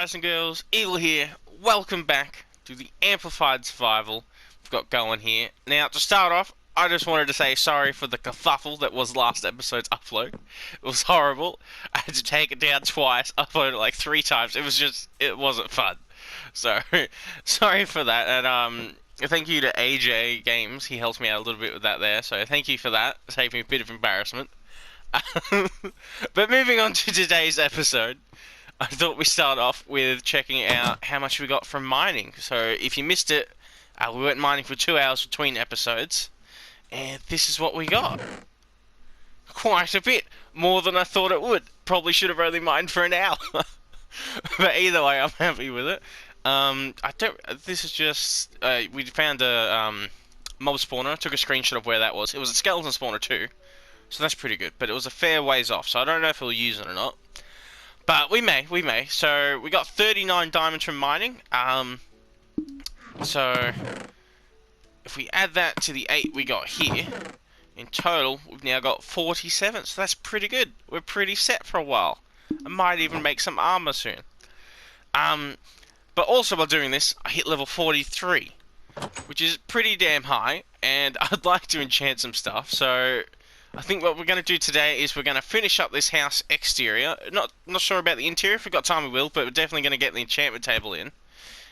guys and girls, Eagle here. Welcome back to the Amplified Survival we've got going here. Now, to start off, I just wanted to say sorry for the kerfuffle that was last episode's upload. It was horrible. I had to take it down twice, upload it like 3 times. It wasn't fun. So, sorry for that. And, thank you to AJ Games. He helped me out a little bit with that there. So, thank you for that. Saved me a bit of embarrassment. But moving on to today's episode, I thought we start off with checking out how much we got from mining. So if you missed it, we went mining for 2 hours between episodes, and this is what we got. Quite a bit. More than I thought it would. Probably should have only mined for an hour. But either way, I'm happy with it. This is just, we found a mob spawner. Took a screenshot of where that was. It was a skeleton spawner too. So that's pretty good. But it was a fair ways off, so I don't know if we'll use it or not. But we may. So we got 39 diamonds from mining. So if we add that to the 8 we got here, in total we've now got 47. So that's pretty good. We're pretty set for a while. I might even make some armor soon. But also while doing this, I hit level 43, which is pretty damn high, and I'd like to enchant some stuff. So I think what we're going to do today is we're going to finish up this house exterior. Not sure about the interior. If we've got time we will, but we're definitely going to get the enchantment table in.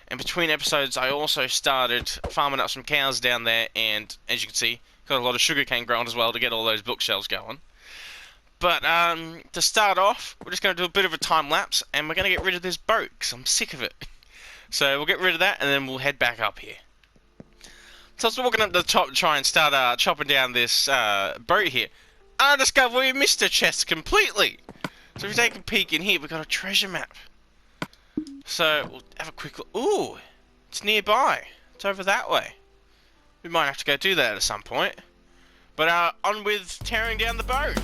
And between episodes I also started farming up some cows down there, and as you can see, got a lot of sugarcane grown as well to get all those bookshelves going. But to start off, we're just going to do a bit of a time lapse, and we're going to get rid of this boat because I'm sick of it. So we'll get rid of that, and then we'll head back up here. So I was walking up to the top to try and start chopping down this boat here. I discovered we missed a chest completely. So if you take a peek in here, we've got a treasure map. So we'll have a quick look. Ooh, it's nearby. It's over that way. We might have to go do that at some point. But on with tearing down the boat.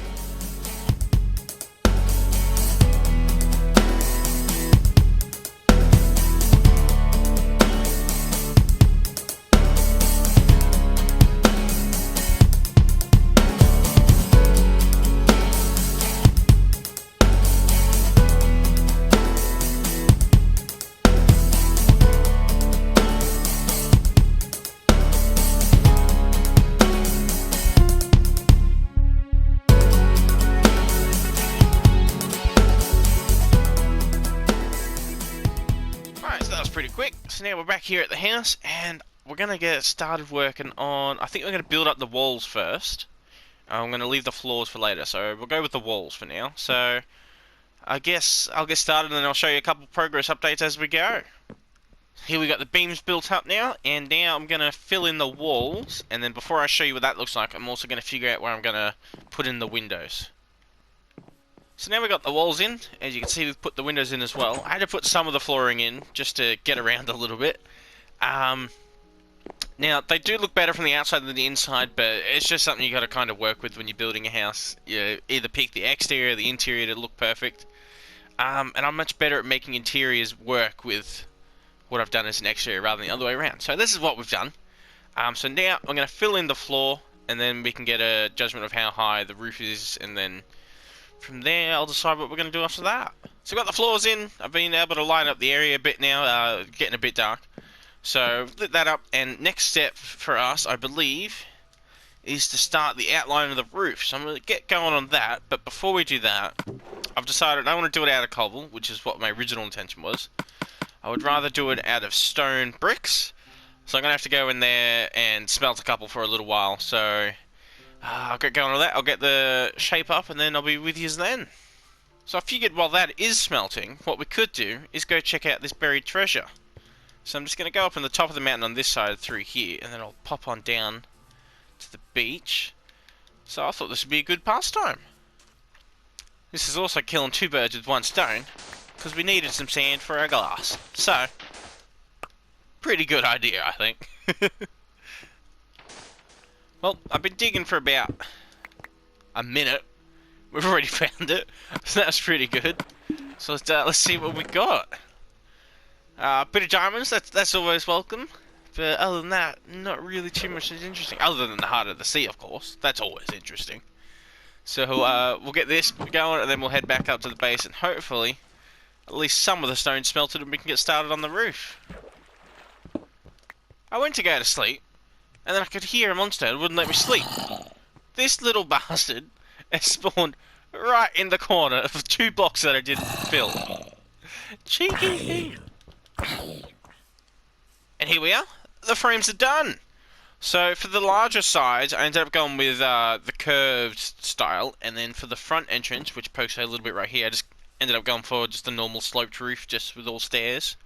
Pretty quick. So now we're back here at the house, and we're gonna get started working on, I think we're gonna build up the walls first. I'm gonna leave the floors for later, so we'll go with the walls for now. So I guess I'll get started and then I'll show you a couple progress updates as we go. Here we got the beams built up now, and now I'm gonna fill in the walls, and then before I show you what that looks like, I'm also gonna figure out where I'm gonna put in the windows. So now we've got the walls in. As you can see, we've put the windows in as well. I had to put some of the flooring in just to get around a little bit. Now, they do look better from the outside than the inside, but it's just something you got to kind of work with when you're building a house. You either pick the exterior or the interior to look perfect. And I'm much better at making interiors work with what I've done as an exterior rather than the other way around. So this is what we've done. So now I'm going to fill in the floor, and then we can get a judgment of how high the roof is, and then from there, I'll decide what we're going to do after that. So I've got the floors in. I've been able to light up the area a bit now, getting a bit dark. So lit that up, and next step for us, I believe, is to start the outline of the roof. So I'm going to get going on that, but before we do that, I've decided I want to do it out of cobble, which is what my original intention was. I would rather do it out of stone bricks, so I'm going to have to go in there and smelt a couple for a little while, so I'll get going on that, I'll get the shape up, and then I'll be with you then. So I figured while that is smelting, what we could do is go check out this buried treasure. So I'm just going to go up on the top of the mountain on this side through here, and then I'll pop on down to the beach. So I thought this would be a good pastime. This is also killing 2 birds with 1 stone, because we needed some sand for our glass. So, pretty good idea, I think. Well, I've been digging for about a minute. We've already found it, so that's pretty good. So let's see what we got. A bit of diamonds, that's always welcome. But other than that, not really too much is interesting. Other than the heart of the sea, of course. That's always interesting. So we'll get this going, and then we'll head back up to the base, and hopefully At least some of the stone smelted and we can get started on the roof. I went to go to sleep, and then I could hear a monster and wouldn't let me sleep. This little bastard has spawned right in the corner of 2 blocks that I didn't fill. Cheeky thing. And here we are. The frames are done. So for the larger sides, I ended up going with the curved style, and then for the front entrance, which pokes out a little bit right here, I just ended up going for just a normal sloped roof, just with all stairs.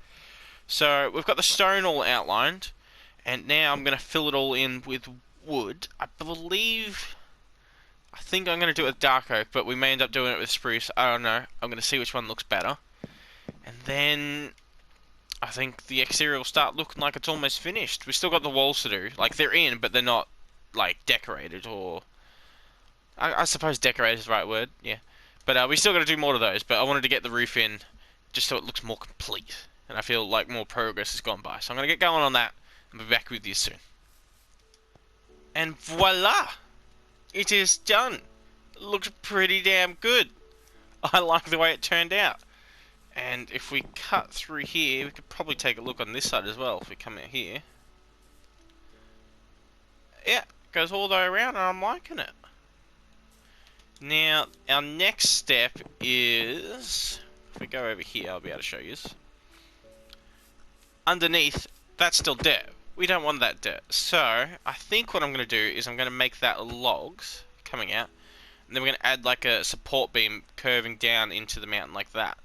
So we've got the stone all outlined, and now I'm going to fill it all in with wood. I think I'm going to do it with dark oak, but we may end up doing it with spruce. I don't know. I'm going to see which one looks better. And then I think the exterior will start looking like it's almost finished. We've still got the walls to do. Like, they're in, but they're not, like, decorated, or... I suppose decorated is the right word, yeah. But we still got to do more of those, but I wanted to get the roof in just so it looks more complete. And I feel like more progress has gone by. So I'm going to get going on that, and be back with you soon. And voila! It is done! It looks pretty damn good. I like the way it turned out. And if we cut through here, we could probably take a look on this side as well, if we come out here. Yeah, goes all the way around, and I'm liking it. Now, our next step is... If we go over here, I'll be able to show you. Underneath, that's still dirt. We don't want that dirt. So, I think what I'm going to do is I'm going to make that logs coming out. And then we're going to add like a support beam curving down into the mountain like that.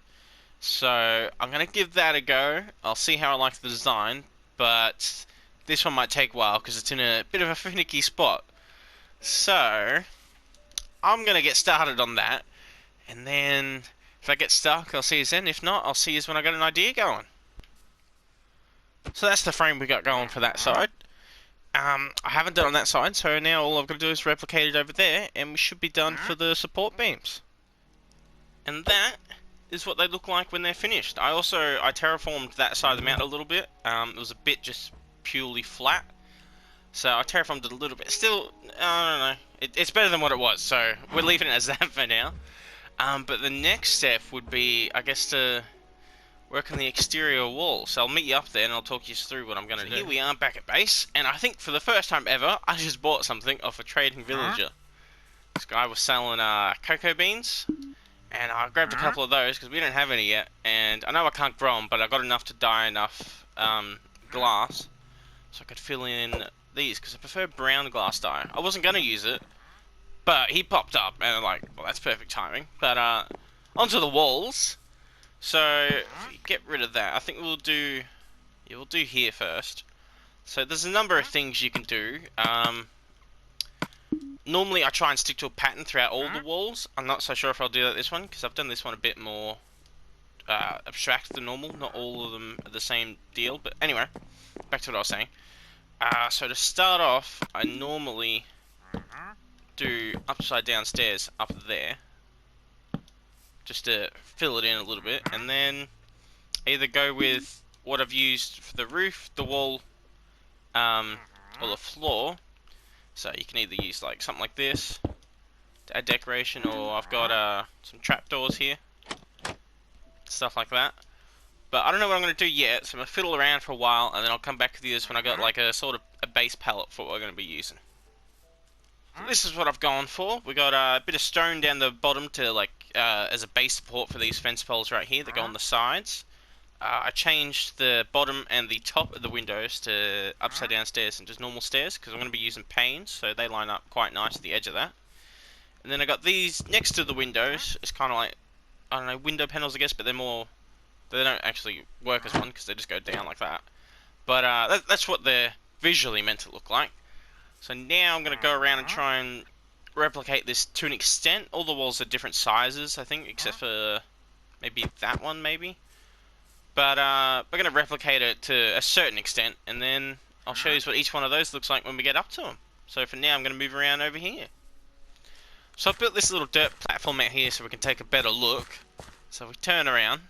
So, I'm going to give that a go. I'll see how I like the design. But this one might take a while because it's in a bit of a finicky spot. So, I'm going to get started on that. And then, if I get stuck, I'll see you then. If not, I'll see you when I got an idea going. So that's the frame we got going for that side. I haven't done on that side, so now all I've got to do is replicate it over there, and we should be done for the support beams. And that is what they look like when they're finished. I terraformed that side of the mountain a little bit. It was a bit just purely flat, so I terraformed it a little bit. Still, I don't know. It's better than what it was, so we're leaving it as that for now. But the next step would be, I guess, to work on the exterior wall. So I'll meet you up there and I'll talk you through what I'm going to do. Here we are back at base, and I think for the first time ever, I just bought something off a trading villager. This guy was selling cocoa beans, and I grabbed a couple of those because we don't have any yet. And I know I can't grow them, but I got enough to dye enough glass so I could fill in these because I prefer brown glass dye. I wasn't going to use it, but he popped up, and I'm like, well, that's perfect timing. But onto the walls. So, if we get rid of that, I think we'll do here first. So there's a number of things you can do. Normally I try and stick to a pattern throughout all the walls. I'm not so sure if I'll do that this one, because I've done this one a bit more abstract than normal. Not all of them are the same deal, but anyway, back to what I was saying. So to start off, I normally do upside down stairs up there, just to fill it in a little bit, and then either go with what I've used for the roof, the wall, or the floor. So you can either use like something like this to add decoration, or I've got some trapdoors here, stuff like that. But I don't know what I'm going to do yet, so I'm going to fiddle around for a while, and then I'll come back to this when I got like a sort of a base palette for what we're going to be using. So this is what I've gone for. We got a bit of stone down the bottom to like as a base support for these fence poles right here that go on the sides. I changed the bottom and the top of the windows to upside down stairs and just normal stairs because I'm going to be using panes, so they line up quite nice at the edge of that. And then I got these next to the windows. It's kind of like, I don't know, window panels I guess, but they don't actually work as one because they just go down like that. But that's what they're visually meant to look like. So now I'm going to go around and try and replicate this to an extent. All the walls are different sizes, I think, except for maybe that one, maybe. But we're going to replicate it to a certain extent, and then I'll show you what each one of those looks like when we get up to them. So for now, I'm going to move around over here. So I've built this little dirt platform out here so we can take a better look. So if we turn around,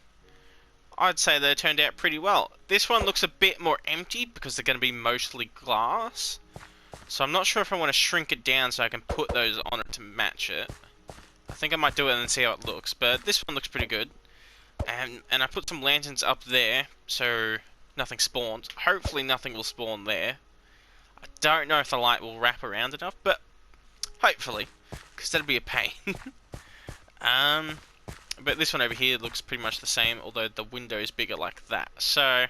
I'd say they turned out pretty well. This one looks a bit more empty because they're going to be mostly glass. So I'm not sure if I want to shrink it down so I can put those on it to match it. I think I might do it and then see how it looks, but this one looks pretty good. And I put some lanterns up there, so nothing spawns. Hopefully nothing will spawn there. I don't know if the light will wrap around enough, but hopefully, because that'd be a pain. But this one over here looks pretty much the same, although the window is bigger like that. So I'm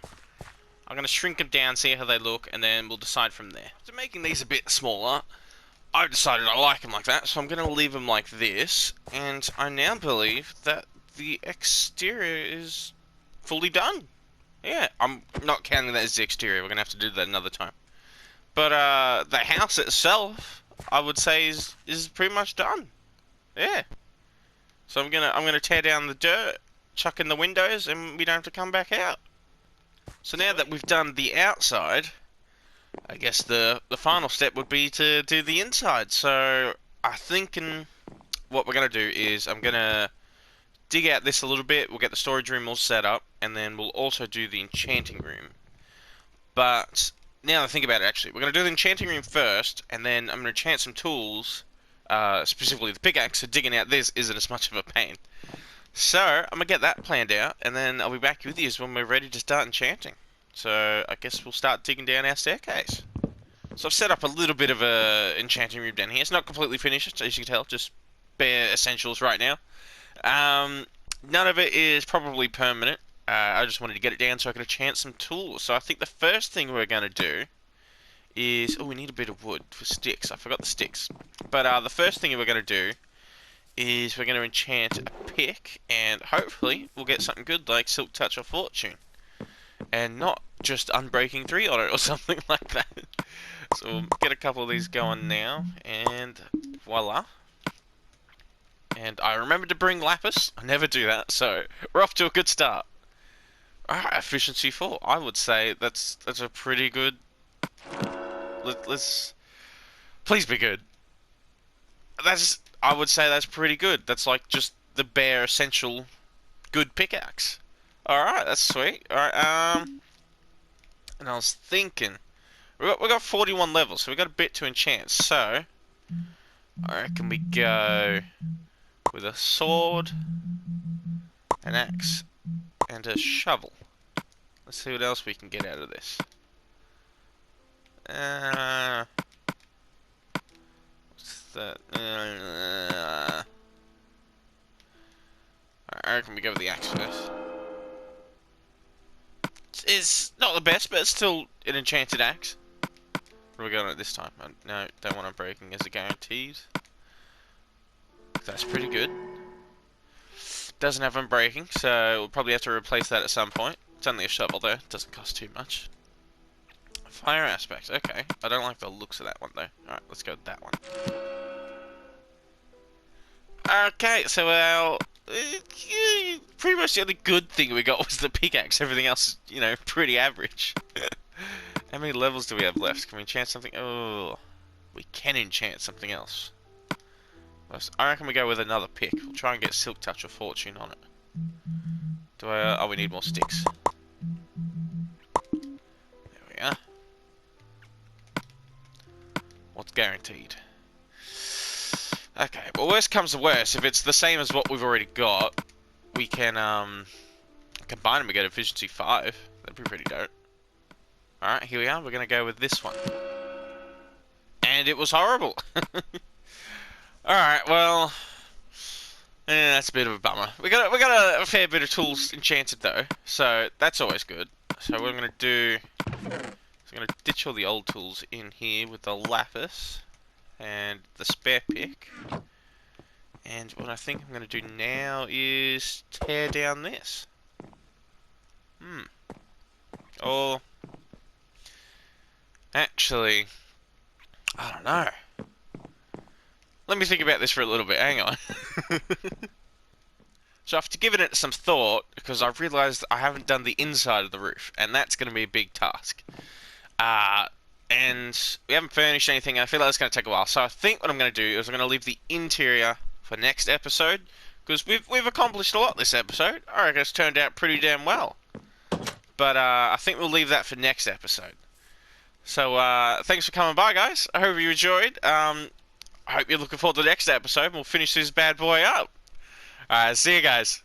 going to shrink them down, see how they look, and then we'll decide from there. So making these a bit smaller, I've decided I like them like that, so I'm going to leave them like this. And I now believe that the exterior is fully done. Yeah, I'm not counting that as the exterior. We're going to have to do that another time. But the house itself, I would say, is pretty much done. Yeah. So I'm gonna tear down the dirt, chuck in the windows, and we don't have to come back out. So now that we've done the outside, I guess the final step would be to do the inside. So I think what we're gonna do is I'm gonna dig out this a little bit. We'll get the storage room all set up, and then we'll also do the enchanting room. But now that I think about it, actually, we're gonna do the enchanting room first, and then I'm gonna enchant some tools. Specifically the pickaxe, so digging out this isn't as much of a pain. So, I'm going to get that planned out, and then I'll be back with you when we're ready to start enchanting. So, I guess we'll start digging down our staircase. So I've set up a little bit of a enchanting room down here. It's not completely finished, as you can tell, just bare essentials right now. None of it is probably permanent. I just wanted to get it down so I could enchant some tools. So I think the first thing we're going to do is... Oh, we need a bit of wood for sticks. I forgot the sticks. But the first thing we're going to do is we're going to enchant a pick, and hopefully we'll get something good like Silk Touch or Fortune. And not just Unbreaking 3 on it or something like that. So we'll get a couple of these going now, and voila. And I remembered to bring lapis. I never do that, so we're off to a good start. Alright, efficiency 4. I would say that's a pretty good... Let's please be good. I would say that's pretty good. That's like just the bare essential good pickaxe. Alright, that's sweet. Alright, and I was thinking we got 41 levels, so we got a bit to enchant. So I reckon we go with a sword, an axe, and a shovel. Let's see what else we can get out of this. What's that? I reckon we go with the axe first. It's not the best, but it's still an enchanted axe. What are we going at this time? No, don't want Unbreaking as a guaranteed. That's pretty good. Doesn't have Unbreaking, so we'll probably have to replace that at some point. It's only a shovel though, doesn't cost too much. Fire aspect, okay. I don't like the looks of that one though. Alright, let's go with that one. Okay, so pretty much the only good thing we got was the pickaxe. Everything else is, you know, pretty average. How many levels do we have left? Can we enchant something? Oh, we can enchant something else. I reckon we go with another pick. We'll try and get Silk Touch or Fortune on it. Oh, we need more sticks. There we are. What's guaranteed? Okay, well, worst comes to worst, if it's the same as what we've already got, we can combine them and get efficiency 5. That'd be pretty dope. Alright, here we are. We're going to go with this one. And it was horrible. Alright, well, that's a bit of a bummer. We got a fair bit of tools enchanted though, so that's always good. So what I'm going to do is I'm going to ditch all the old tools in here with the lapis and the spare pick. And what I think I'm going to do now is tear down this. Or actually, I don't know. Let me think about this for a little bit, hang on. So after giving it some thought, because I've realised I haven't done the inside of the roof, and that's going to be a big task. And we haven't furnished anything, and I feel like it's going to take a while. So I think what I'm going to do is I'm going to leave the interior for next episode, because we've accomplished a lot this episode. I reckon it's turned out pretty damn well. But I think we'll leave that for next episode. So thanks for coming by, guys. I hope you enjoyed. I hope you're looking forward to the next episode, and we'll finish this bad boy up. Alright, see you guys.